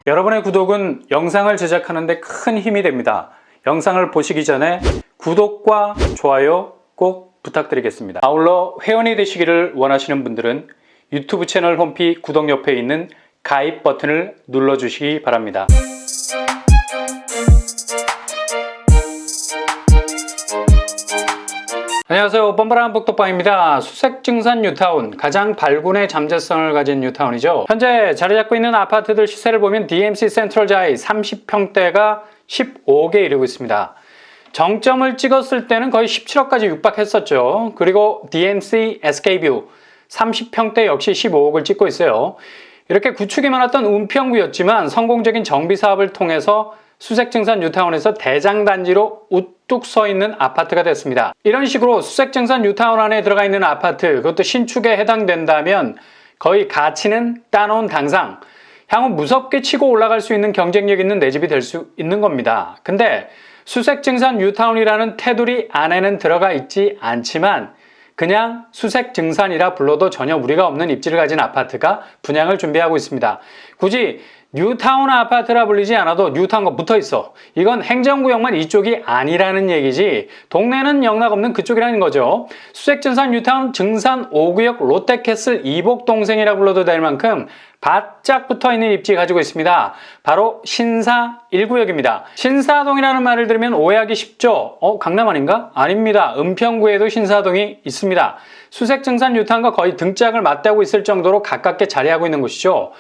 여러분의 구독은 영상을 제작하는 데 큰 힘이 됩니다. 영상을 보시기 전에 구독과 좋아요 꼭 부탁드리겠습니다. 아울러 회원이 되시기를 원하시는 분들은 유튜브 채널 홈피 구독 옆에 있는 가입 버튼을 눌러주시기 바랍니다. 안녕하세요. 뻔뻔한 복덕방입니다. 수색증산 뉴타운, 가장 발군의 잠재성을 가진 뉴타운이죠. 현재 자리 잡고 있는 아파트들 시세를 보면 DMC 센트럴자이 30평대가 15개 이르고 있습니다. 정점을 찍었을 때는 거의 17억까지 육박했었죠. 그리고 DMC SK뷰 30평대 역시 15억을 찍고 있어요. 이렇게 구축이 많았던 은평구였지만 성공적인 정비사업을 통해서 수색증산 뉴타운에서 대장단지로 우뚝 서 있는 아파트가 됐습니다. 이런 식으로 수색증산 뉴타운 안에 들어가 있는 아파트, 그것도 신축에 해당된다면 거의 가치는 따놓은 당상, 향후 무섭게 치고 올라갈 수 있는 경쟁력 있는 내 집이 될 수 있는 겁니다. 근데 수색증산 뉴타운이라는 테두리 안에는 들어가 있지 않지만 그냥 수색증산이라 불러도 전혀 무리가 없는 입지를 가진 아파트가 분양을 준비하고 있습니다. 굳이 뉴타운 아파트라 불리지 않아도 뉴타운과 붙어 있어. 이건 행정구역만 이쪽이 아니라는 얘기지 동네는 영락없는 그쪽이라는 거죠. 수색증산 뉴타운 증산 5구역 롯데캐슬 이복동생이라 불러도 될 만큼 바짝 붙어있는 입지 가지고 있습니다. 바로 신사 1구역입니다. 신사동이라는 말을 들으면 오해하기 쉽죠? 강남 아닌가? 아닙니다. 은평구에도 신사동이 있습니다. 수색증산 뉴타운과 거의 등짝을 맞대고 있을 정도로 가깝게 자리하고 있는 곳이죠.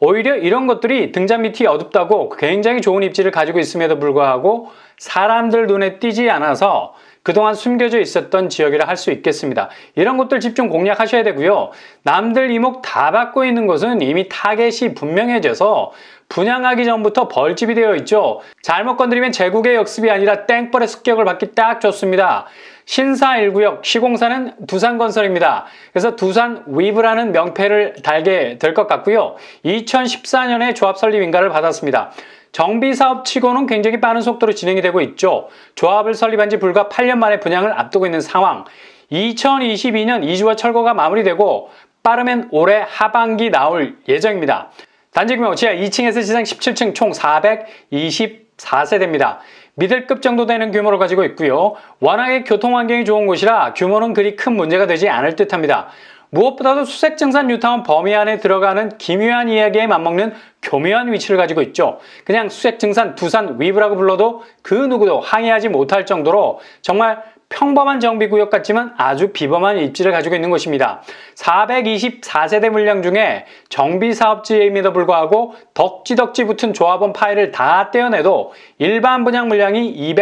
오히려 이런 것들이 등잔 밑이 어둡다고 굉장히 좋은 입지를 가지고 있음에도 불구하고 사람들 눈에 띄지 않아서 그동안 숨겨져 있었던 지역이라 할 수 있겠습니다. 이런 것들 집중 공략하셔야 되고요. 남들 이목 다 받고 있는 곳은 이미 타겟이 분명해져서 분양하기 전부터 벌집이 되어 있죠. 잘못 건드리면 제국의 역습이 아니라 땡벌의 습격을 받기 딱 좋습니다. 신사 1구역 시공사는 두산건설입니다. 그래서 두산 위브라는 명패를 달게 될 것 같고요. 2014년에 조합 설립 인가를 받았습니다. 정비사업 치고는 굉장히 빠른 속도로 진행이 되고 있죠. 조합을 설립한 지 불과 8년 만에 분양을 앞두고 있는 상황. 2022년 이주와 철거가 마무리되고 빠르면 올해 하반기 나올 예정입니다. 단지 규모 지하 2층에서 지상 17층 총 424세대입니다. 미들급 정도 되는 규모를 가지고 있고요. 워낙에 교통환경이 좋은 곳이라 규모는 그리 큰 문제가 되지 않을 듯합니다. 무엇보다도 수색증산 뉴타운 범위 안에 들어가는 기묘한 이야기에 맞먹는 교묘한 위치를 가지고 있죠. 그냥 수색증산 두산 위브라고 불러도 그 누구도 항의하지 못할 정도로 정말 평범한 정비구역 같지만 아주 비범한 입지를 가지고 있는 곳입니다. 424세대 물량 중에 정비사업지임에도 불구하고 덕지덕지 붙은 조합원 파일을 다 떼어내도 일반 분양 물량이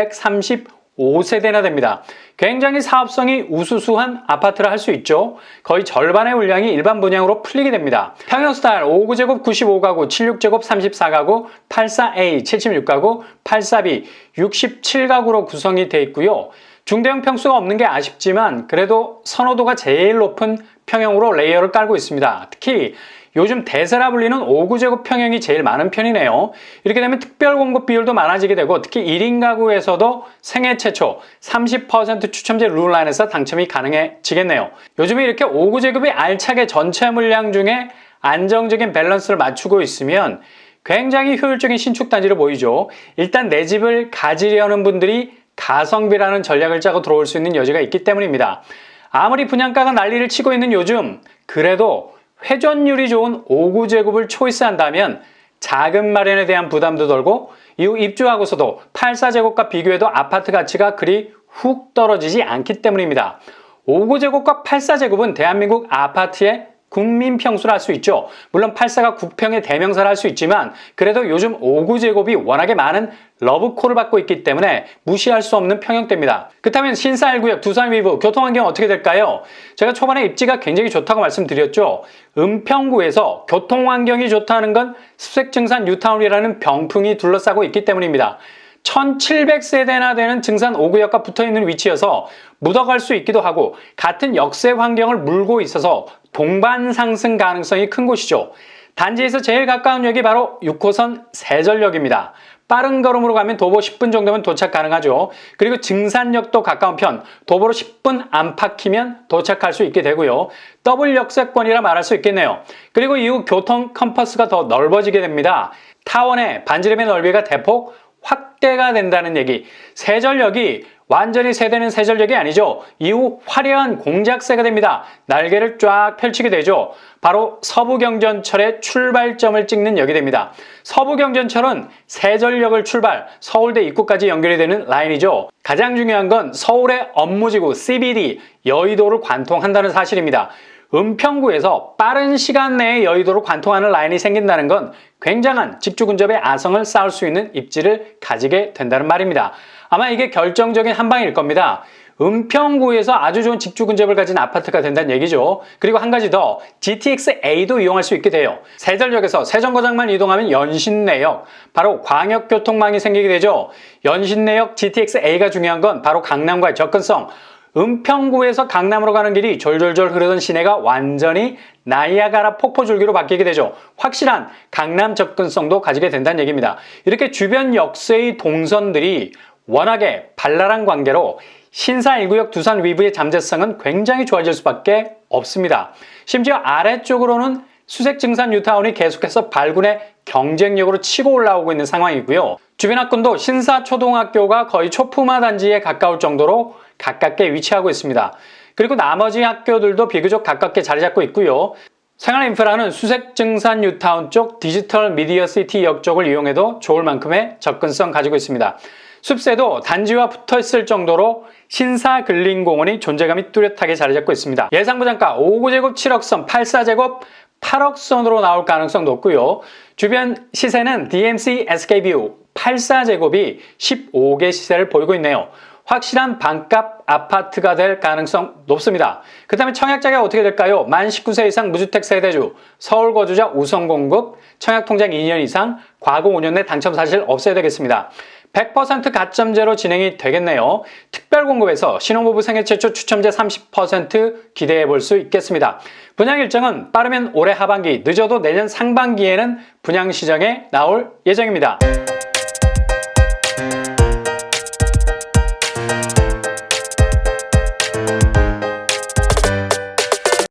235세대나 됩니다. 굉장히 사업성이 우수수한 아파트라 할 수 있죠. 거의 절반의 물량이 일반 분양으로 풀리게 됩니다. 평형 스타일 59제곱 95가구, 76제곱 34가구, 84A 76가구, 84B 67가구로 구성이 되어 있고요. 중대형 평수가 없는 게 아쉽지만 그래도 선호도가 제일 높은 평형으로 레이어를 깔고 있습니다. 특히 요즘 대세라 불리는 5구제곱 평형이 제일 많은 편이네요. 이렇게 되면 특별 공급 비율도 많아지게 되고 특히 1인 가구에서도 생애 최초 30% 추첨제 룰 안에서 당첨이 가능해지겠네요. 요즘에 이렇게 5구제급이 알차게 전체 물량 중에 안정적인 밸런스를 맞추고 있으면 굉장히 효율적인 신축 단지로 보이죠. 일단 내 집을 가지려는 분들이 가성비라는 전략을 짜고 들어올 수 있는 여지가 있기 때문입니다. 아무리 분양가가 난리를 치고 있는 요즘 그래도 회전율이 좋은 5구제곱을 초이스한다면 자금 마련에 대한 부담도 덜고 이후 입주하고서도 84제곱과 비교해도 아파트 가치가 그리 훅 떨어지지 않기 때문입니다. 5구제곱과 84제곱은 대한민국 아파트의 국민 평수를 할 수 있죠. 물론 84가 국평의 대명사를 할 수 있지만 그래도 요즘 5구제곱이 워낙에 많은 러브콜을 받고 있기 때문에 무시할 수 없는 평형대입니다. 그렇다면 신사 1구역 두산 위브 교통환경 어떻게 될까요? 제가 초반에 입지가 굉장히 좋다고 말씀드렸죠. 은평구에서 교통환경이 좋다는 건 수색증산 뉴타운이라는 병풍이 둘러싸고 있기 때문입니다. 1700세대나 되는 증산 5구역과 붙어있는 위치여서 묻어갈 수 있기도 하고 같은 역세 환경을 물고 있어서 동반 상승 가능성이 큰 곳이죠. 단지에서 제일 가까운 역이 바로 6호선 세전역입니다. 빠른 걸음으로 가면 도보 10분 정도면 도착 가능하죠. 그리고 증산역도 가까운 편, 도보로 10분 안팎이면 도착할 수 있게 되고요. 더블 역세권이라 말할 수 있겠네요. 그리고 이후 교통 컴퍼스가 더 넓어지게 됩니다. 타원의 반지름의 넓이가 대폭 확대가 된다는 얘기. 세전력이 완전히 세되는 세전력이 아니죠. 이후 화려한 공작새가 됩니다. 날개를 쫙 펼치게 되죠. 바로 서부경전철의 출발점을 찍는 역이 됩니다. 서부경전철은 세전역을 출발, 서울대 입구까지 연결이 되는 라인이죠. 가장 중요한 건 서울의 업무지구 CBD, 여의도를 관통한다는 사실입니다. 은평구에서 빠른 시간 내에 여의도를 관통하는 라인이 생긴다는 건 굉장한 직주근접의 아성을 쌓을 수 있는 입지를 가지게 된다는 말입니다. 아마 이게 결정적인 한 방일 겁니다. 은평구에서 아주 좋은 직주근접을 가진 아파트가 된다는 얘기죠. 그리고 한 가지 더, GTX-A도 이용할 수 있게 돼요. 세전역에서 세정거장만 이동하면 연신내역, 바로 광역교통망이 생기게 되죠. 연신내역 GTX-A가 중요한 건 바로 강남과의 접근성. 은평구에서 강남으로 가는 길이 졸졸졸 흐르던 시내가 완전히 나이아가라 폭포줄기로 바뀌게 되죠. 확실한 강남 접근성도 가지게 된다는 얘기입니다. 이렇게 주변 역세의 동선들이 워낙에 발랄한 관계로 신사 1구역 두산 위브의 잠재성은 굉장히 좋아질 수밖에 없습니다. 심지어 아래쪽으로는 수색증산 뉴타운이 계속해서 발군의 경쟁력으로 치고 올라오고 있는 상황이고요. 주변 학군도 신사초등학교가 거의 초품화 단지에 가까울 정도로 가깝게 위치하고 있습니다. 그리고 나머지 학교들도 비교적 가깝게 자리 잡고 있고요. 생활 인프라는 수색증산 뉴타운 쪽 디지털 미디어 시티 역 쪽을 이용해도 좋을 만큼의 접근성 가지고 있습니다. 숲새도 단지와 붙어 있을 정도로 신사근린공원이 존재감이 뚜렷하게 자리 잡고 있습니다. 예상 분양가 5구제곱 7억선, 84제곱 8억선으로 나올 가능성 높고요. 주변 시세는 DMC SK뷰 84제곱이 15개 시세를 보이고 있네요. 확실한 반값 아파트가 될 가능성 높습니다. 그 다음에 청약자가 어떻게 될까요? 만 19세 이상 무주택 세대주, 서울 거주자 우선 공급, 청약 통장 2년 이상, 과거 5년 내 당첨 사실 없어야 되겠습니다. 100% 가점제로 진행이 되겠네요. 특별 공급에서 신혼부부 생애 최초 추첨제 30% 기대해 볼 수 있겠습니다. 분양 일정은 빠르면 올해 하반기, 늦어도 내년 상반기에는 분양 시장에 나올 예정입니다.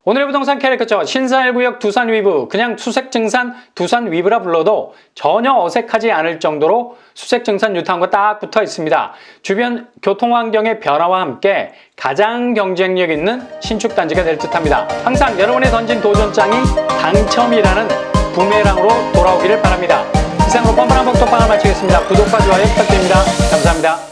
오늘의 부동산 캐릭터 신사 1구역 두산 위브, 그냥 수색증산 두산 위브라 불러도 전혀 어색하지 않을 정도로 수색증산 뉴타운과 딱 붙어 있습니다. 주변 교통환경의 변화와 함께 가장 경쟁력 있는 신축단지가 될 듯합니다. 항상 여러분이 던진 도전장이 당첨이라는 부메랑으로 돌아오기를 바랍니다. 이상으로 뻔뻔한 복덕방을 마치겠습니다. 구독과 좋아요 부탁드립니다. 감사합니다.